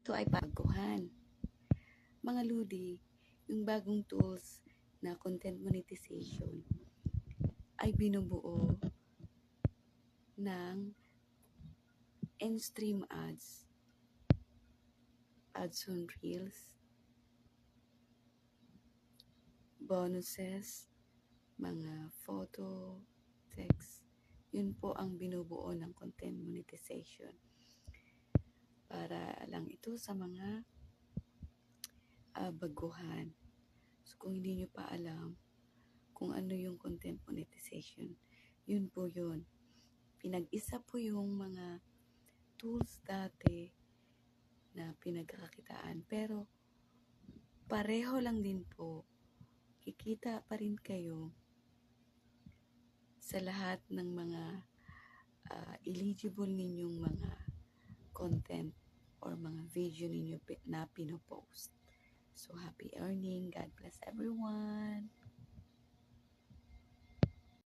Ito ay baguhan. Mga Ludi, yung bagong tools na content monetization ay binubuo ng in-stream ads, ads on reels, bonuses, mga photo, text. Yun po ang binubuo ng content monetization. Para lang ito sa mga baguhan. So kung hindi nyo pa alam kung ano yung content monetization, yun po yun. Pinag-isa po yung mga tools dati na pinagkakakitaan. Pero pareho lang din po. Kikita pa rin kayo sa lahat ng mga eligible ninyong mga content or mga video ninyo na pinopost. So happy earning. God bless everyone.